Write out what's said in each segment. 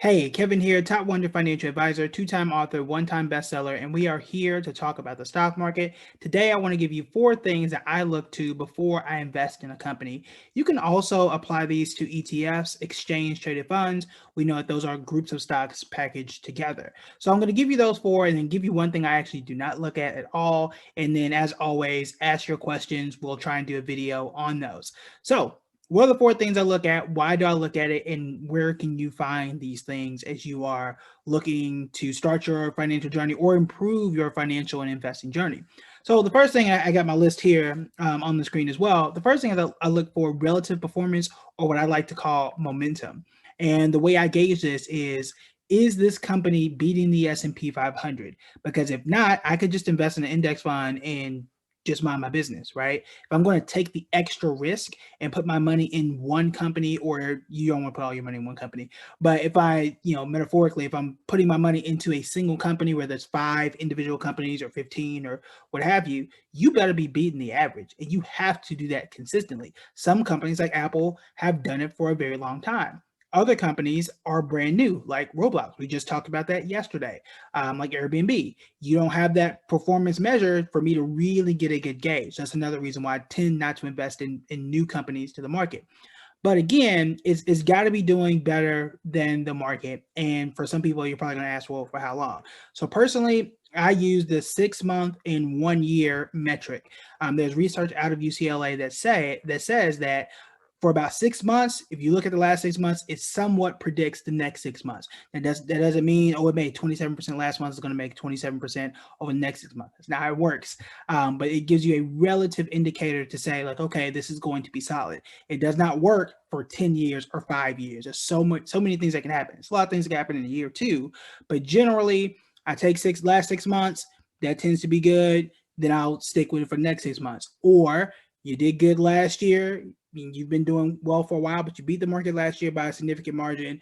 Hey, Kevin here, top 100 financial advisor, two-time author, one-time bestseller, and we are here to talk about the stock market. Today, I want to give you 4 things that I look to before I invest in a company. You can also apply these to ETFs, exchange traded funds. We know that those are groups of stocks packaged together. So I'm going to give you those 4 and then give you one thing I actually do not look at all. And then, as always, ask your questions. We'll try and do a video on those. So what are the 4 things I look at? Why do I look at it? And where can you find these things as you are looking to start your financial journey or improve your financial and investing journey? So the first thing, I got my list here on the screen as well. The first thing is I look for relative performance, or what I like to call momentum. And the way I gauge this is this company beating the S&P 500? Because if not, I could just invest in an index fund and just mind my business, right? If I'm going to take the extra risk and put my money in one company, or you don't want to put all your money in one company, but if I, metaphorically, if I'm putting my money into a single company where there's 5 individual companies or 15 or what have you, you better be beating the average, and you have to do that consistently. Some companies like Apple have done it for a very long time. Other companies are brand new, like Roblox. We just talked about that yesterday. Like Airbnb, you don't have that performance measure for me to really get a good gauge. That's another reason why I tend not to invest in new companies to the market. But again, it's got to be doing better than the market. And for some people, you're probably going to ask, well, for how long? So personally, I use the 6-month and 1 year metric. There's research out of UCLA that says that for about 6 months, if you look at the last 6 months, it somewhat predicts the next 6 months. That doesn't mean, oh, it made 27% last month, it's going to make 27% over the next 6 months. That's not how it works. But it gives you a relative indicator to say, like, okay, this is going to be solid. It does not work for 10 years or 5 years. There's so many things that can happen. It's a lot of things that can happen in a year or two, but generally, I take last 6 months. That tends to be good. Then I'll stick with it for the next 6 months. Or you did good last year. You've been doing well for a while, but you beat the market last year by a significant margin.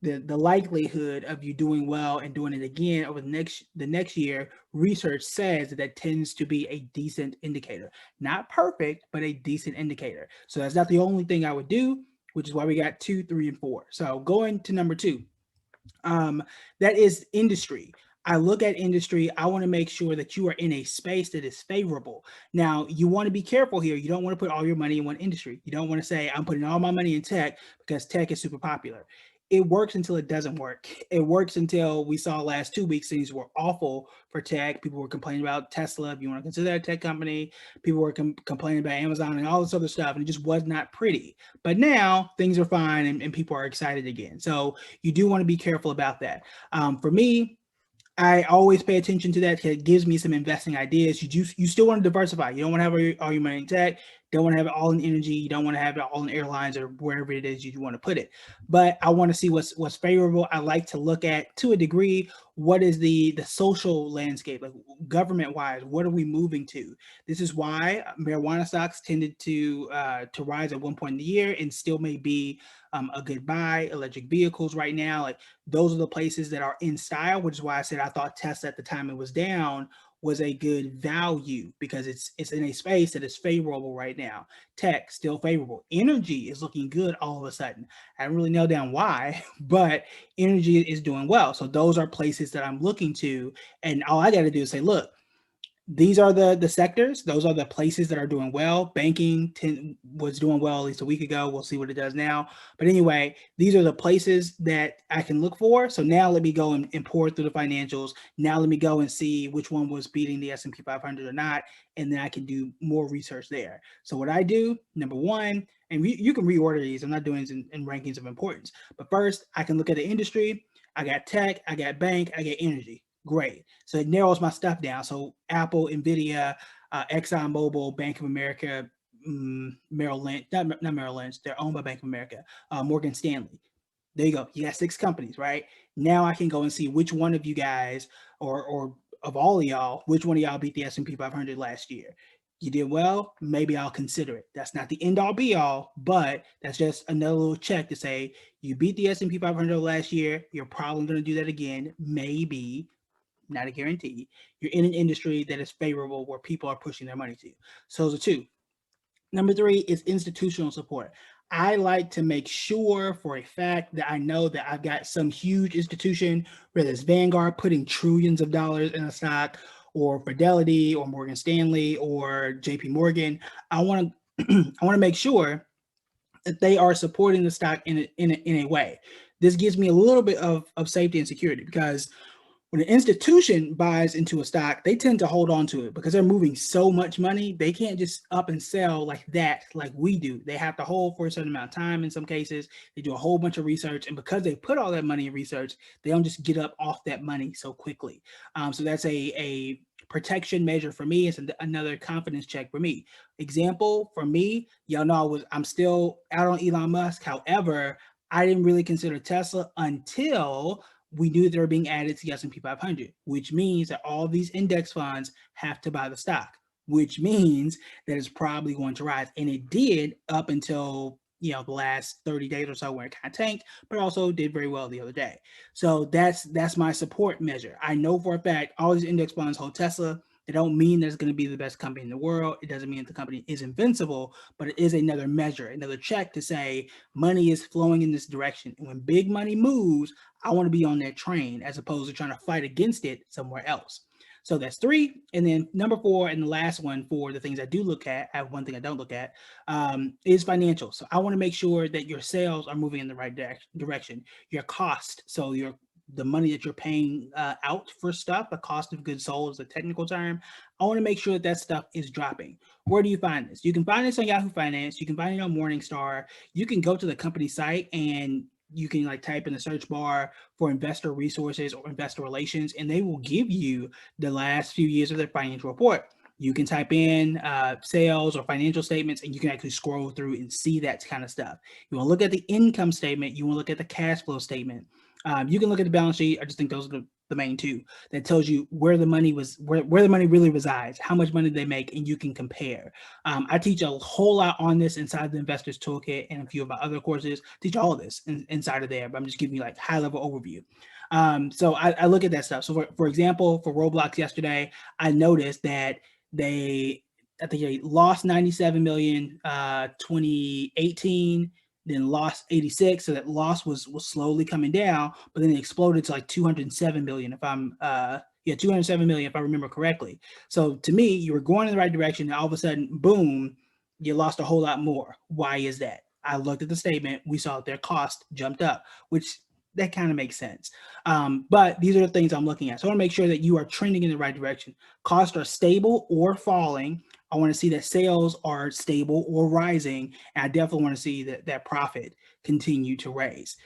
The likelihood of you doing well and doing it again over the next year, research says that tends to be a decent indicator. Not perfect, but a decent indicator. So that's not the only thing I would do, which is why we got 2, 3, and 4. So going to number 2, that is industry. I look at industry. I want to make sure that you are in a space that is favorable. Now, you want to be careful here. You don't want to put all your money in one industry. You don't want to say, I'm putting all my money in tech because tech is super popular. It works until it doesn't work. It works until we saw last 2 weeks things were awful for tech. People were complaining about Tesla, if you want to consider that a tech company. People were complaining about Amazon and all this other stuff, and it just was not pretty. But now things are fine, and people are excited again. So you do want to be careful about that. For me, I always pay attention to that because it gives me some investing ideas. You still want to diversify. You don't want to have all your money in tech. Don't want to have it all in energy. You don't want to have it all in airlines or wherever it is you want to put it. But I want to see what's favorable. I like to look at, to a degree, what is the social landscape, like government wise. What are we moving to? This is why marijuana stocks tended to rise at one point in the year and still may be a good buy. Electric vehicles right now, like those are the places that are in style, which is why I said I thought Tesla at the time it was down was a good value because it's in a space that is favorable right now. Tech still favorable. Energy is looking good all of a sudden. I haven't really nailed down why, but energy is doing well. So those are places that I'm looking to, and all I got to do is say, look, these are the sectors. Those are the places that are doing well. Banking was doing well at least a week ago. We'll see what it does now. But anyway, these are the places that I can look for. So now let me go and pour through the financials. Now let me go and see which one was beating the S&P 500 or not, and then I can do more research there. So what I do, number one, and you can reorder these. I'm not doing this in rankings of importance. But first, I can look at the industry. I got tech, I got bank, I got energy. Great. So it narrows my stuff down. So Apple, Nvidia, ExxonMobil, Bank of America, Merrill Lynch, not Merrill Lynch, they're owned by Bank of America, Morgan Stanley. There you go. You got 6 companies, right? Now I can go and see which one of you guys, or of all of y'all, which one of y'all beat the S&P 500 last year. You did well, maybe I'll consider it. That's not the end all be all, but that's just another little check to say you beat the S&P 500 last year. You're probably going to do that again, maybe. Not a guarantee. You're in an industry that is favorable where people are pushing their money to. So those are 2. Number 3 is institutional support. I like to make sure for a fact that I know that I've got some huge institution, whether it's Vanguard putting trillions of dollars in a stock, or Fidelity, or Morgan Stanley, or JP Morgan. I want to I want to make sure that they are supporting the stock in a way. This gives me a little bit of safety and security, because when an institution buys into a stock, they tend to hold on to it because they're moving so much money. They can't just up and sell like that, like we do. They have to hold for a certain amount of time. In some cases, they do a whole bunch of research. And because they put all that money in research, they don't just get up off that money so quickly. So that's a protection measure for me. It's another confidence check for me. Example for me, y'all know I'm still out on Elon Musk. However, I didn't really consider Tesla until we knew they were being added to the S&P 500, which means that all these index funds have to buy the stock, which means that it's probably going to rise. And it did up until the last 30 days or so, where it kind of tanked, but also did very well the other day. So that's my support measure. I know for a fact all these index funds hold Tesla. It don't mean that it's going to be the best company in the world. It doesn't mean that the company is invincible, but it is another measure, another check to say money is flowing in this direction. And when big money moves, I want to be on that train as opposed to trying to fight against it somewhere else. So that's three. And then number four, and the last one for the things I do look at, I have one thing I don't look at, is financial. So I want to make sure that your sales are moving in the right direction. Your cost, so the money that you're paying out for stuff, the cost of goods sold is a technical term. I want to make sure that that stuff is dropping. Where do you find this? You can find this on Yahoo Finance. You can find it on Morningstar. You can go to the company site and you can type in the search bar for investor resources or investor relations, and they will give you the last few years of their financial report. You can type in sales or financial statements, and you can actually scroll through and see that kind of stuff. You want to look at the income statement. You want to look at the cash flow statement. You can look at the balance sheet. I just think those are the main two that tells you where the money where the money really resides, how much money they make, and you can compare. I teach a whole lot on this inside the Investors Toolkit and a few of my other courses. Teach all of this inside of there, but I'm just giving you high level overview. So I look at that stuff. So for example, for Roblox yesterday, I noticed that I think they lost 97 million 2018, then lost 86. So that loss was slowly coming down, but then it exploded to 207 million if I'm 207 million if I remember correctly. So to me, you were going in the right direction, and all of a sudden, boom, you lost a whole lot more. Why is that? I looked at the statement. We saw that their cost jumped up, which that kind of makes sense. But these are the things I'm looking at. So I want to make sure that you are trending in the right direction. Costs are stable or falling. I want to see that sales are stable or rising, and I definitely want to see that profit continue to raise.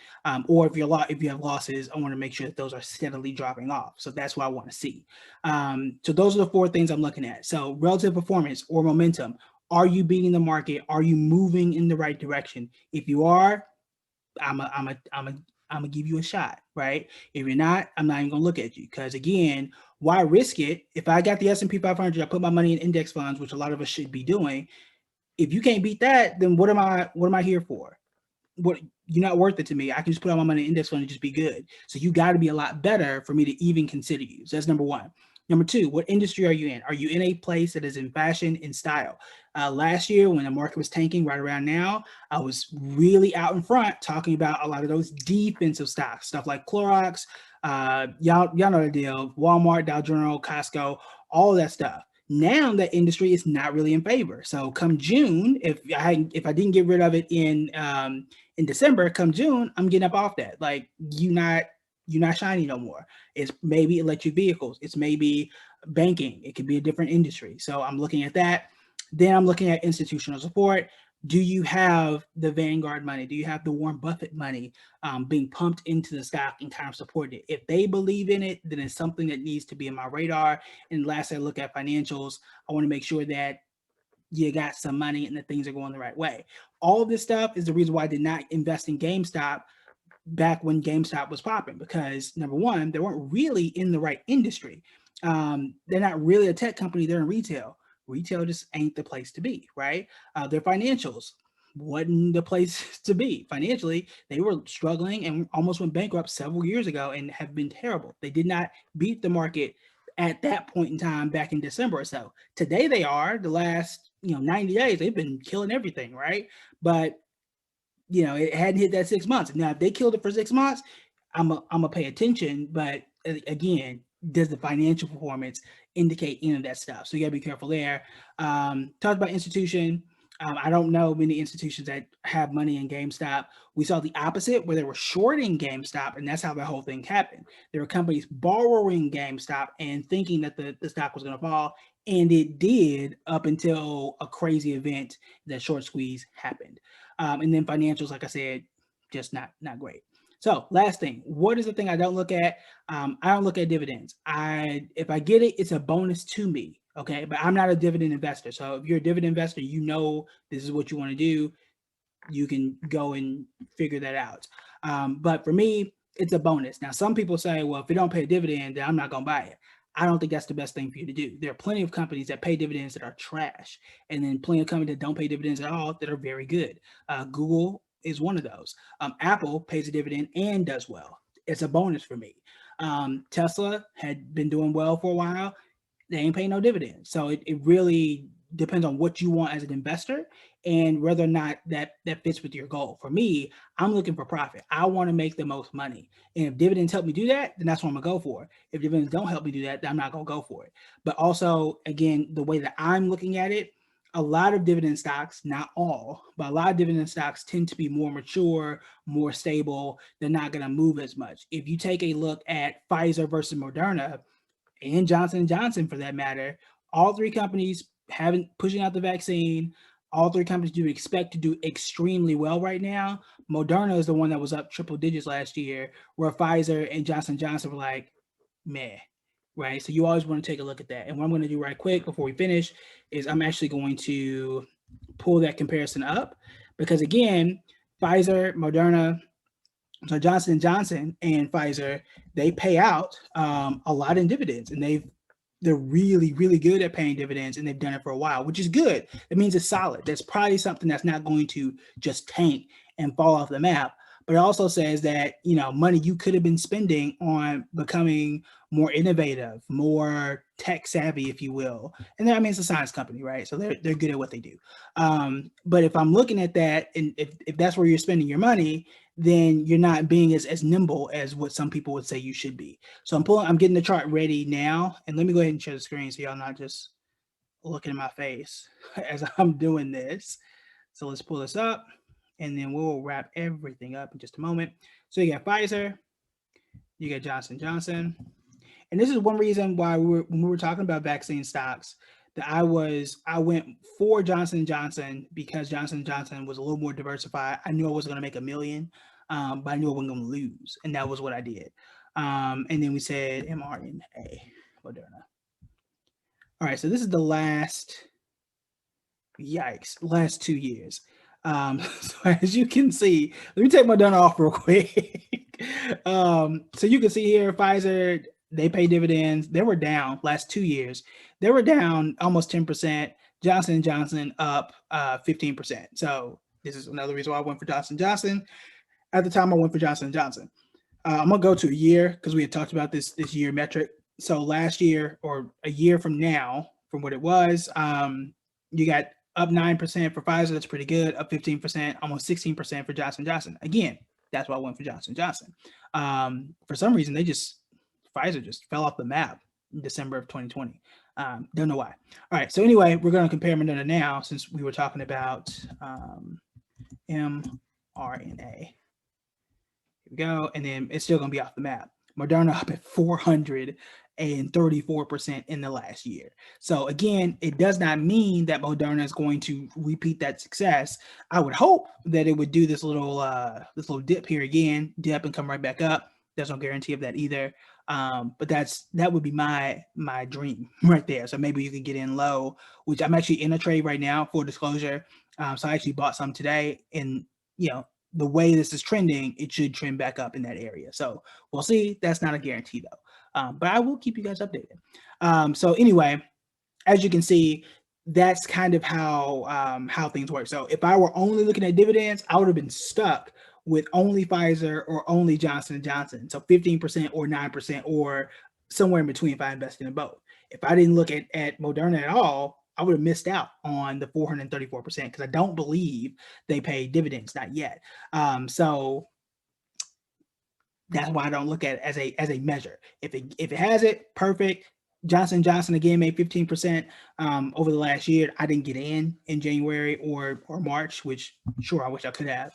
Or if you have losses, I want to make sure that those are steadily dropping off. So that's what I want to see. So those are the four things I'm looking at. So relative performance or momentum. Are you beating the market? Are you moving in the right direction? If you are, I'm gonna give you a shot, right? If you're not, I'm not even gonna look at you, because again, why risk it? If I got the S&P 500, I put my money in index funds, which a lot of us should be doing. If you can't beat that, then what am I here for? What, you're not worth it to me. I can just put all my money in index fund and just be good. So you got to be a lot better for me to even consider you. So that's number one. Number two, what industry are you in? Are you in a place that is in fashion and style? Last year, when the market was tanking right around now, I was really out in front talking about a lot of those defensive stocks, stuff like Clorox, y'all know the deal, Walmart, Dow Jones, Costco, all of that stuff. Now that industry is not really in favor. So come June, if I didn't get rid of it in December, come June, I'm getting up off that. You're not shiny no more. It's maybe electric vehicles. It's maybe banking. It could be a different industry. So I'm looking at that. Then I'm looking at institutional support. Do you have the Vanguard money? Do you have the Warren Buffett money being pumped into the stock and kind of supported it? If they believe in it, then it's something that needs to be in my radar. And last, I look at financials. I want to make sure that you got some money and that things are going the right way. All of this stuff is the reason why I did not invest in GameStop back when GameStop was popping, because number one, they weren't really in the right industry. They're not really a tech company, they're in retail. Retail just ain't the place to be, right? Their financials wasn't the place to be. Financially, they were struggling and almost went bankrupt several years ago and have been terrible. They did not beat the market at that point in time back in December or so. Today they are. The last 90 days, they've been killing everything, right? But it hadn't hit that 6 months. Now, if they killed it for 6 months, I'm gonna pay attention. But again, does the financial performance indicate any of that stuff? So you gotta be careful there. Talked about institution. I don't know many institutions that have money in GameStop. We saw the opposite where they were shorting GameStop, and that's how the whole thing happened. There were companies borrowing GameStop and thinking that the stock was going to fall, and it did up until a crazy event, that short squeeze happened. And then financials, like I said, just not great. So last thing, what is the thing I don't look at? I don't look at dividends. If I get it, it's a bonus to me. Okay, but I'm not a dividend investor. So if you're a dividend investor, this is what you want to do. You can go and figure that out. But for me, it's a bonus. Now, some people say, well, if it don't pay a dividend, then I'm not going to buy it. I don't think that's the best thing for you to do. There are plenty of companies that pay dividends that are trash, and then plenty of companies that don't pay dividends at all that are very good. Google is one of those. Apple pays a dividend and does well. It's a bonus for me. Tesla had been doing well for a while. They ain't paying no dividends. So it really depends on what you want as an investor and whether or not that fits with your goal. For me, I'm looking for profit. I want to make the most money. And if dividends help me do that, then that's what I'm gonna go for. If dividends don't help me do that, then I'm not gonna go for it. But also, again, the way that I'm looking at it, a lot of dividend stocks, not all, but a lot of dividend stocks tend to be more mature, more stable. They're not going to move as much. If you take a look at Pfizer versus Moderna, and Johnson & Johnson for that matter, all three companies haven't pushing out the vaccine. All three companies you expect to do extremely well right now. Moderna is the one that was up triple digits last year, where Pfizer and Johnson & Johnson were like, meh, right? So you always want to take a look at that. And what I'm going to do right quick before we finish is I'm actually going to pull that comparison up because again, Pfizer, Moderna, so Johnson & Johnson and Pfizer, they pay out a lot in dividends, and they're really, really good at paying dividends, and they've done it for a while, which is good. It means it's solid. That's probably something that's not going to just tank and fall off the map. But it also says that, money you could have been spending on becoming more innovative, more tech savvy, if you will. And I mean, it's a science company, right? So they're good at what they do. But if I'm looking at that, and if that's where you're spending your money, then you're not being as nimble as what some people would say you should be. So I'm getting the chart ready now, and let me go ahead and share the screen so y'all not just looking at my face as I'm doing this. So let's pull this up, and then we'll wrap everything up in just a moment. So you got Pfizer, you got Johnson & Johnson, and this is one reason why when we were talking about vaccine stocks, that I went for Johnson & Johnson because Johnson & Johnson was a little more diversified. I knew I wasn't going to make a million, but I knew I wasn't going to lose, and that was what I did. And then we said mRNA, Moderna. All right, so this is the last 2 years. So as you can see, let me take Moderna off real quick. So you can see here, Pfizer, they pay dividends. They were down last 2 years. They were down almost 10%. Johnson & Johnson up 15%. So this is another reason why I went for Johnson & Johnson. At the time, I went for Johnson & Johnson. I'm going to go to a year because we had talked about this year metric. So last year, or a year from now, from what it was, you got up 9% for Pfizer. That's pretty good. Up 15%, almost 16% for Johnson & Johnson. Again, that's why I went for Johnson & Johnson. For some reason, Pfizer just fell off the map in December of 2020. Don't know why. All right. So anyway, we're going to compare Moderna now since we were talking about mRNA. Here we go. And then it's still going to be off the map. Moderna up at 434% in the last year. So again, it does not mean that Moderna is going to repeat that success. I would hope that it would do this little dip here again, dip and come right back up. There's no guarantee of that either. But that would be my dream right there. So maybe you can get in low, which I'm actually in a trade right now, full disclosure. So I actually bought some today, and the way this is trending, it should trend back up in that area. So we'll see. That's not a guarantee though. But I will keep you guys updated. So anyway, as you can see, that's kind of how things work. So if I were only looking at dividends, I would have been stuck with only Pfizer or only Johnson & Johnson. So 15% or 9% or somewhere in between if I invested in both. If I didn't look at Moderna at all, I would have missed out on the 434% because I don't believe they pay dividends, not yet. So that's why I don't look at it as a measure. If it has it, perfect. Johnson Johnson again made 15% over the last year. I didn't get in January or March, which sure I wish I could have.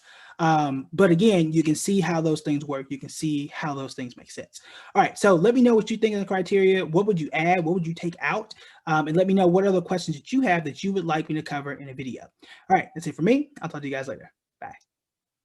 But again, you can see how those things work. You can see how those things make sense. All right, so let me know what you think of the criteria. What would you add? What would you take out? And let me know what other questions that you have that you would like me to cover in a video. All right, that's it for me. I'll talk to you guys later.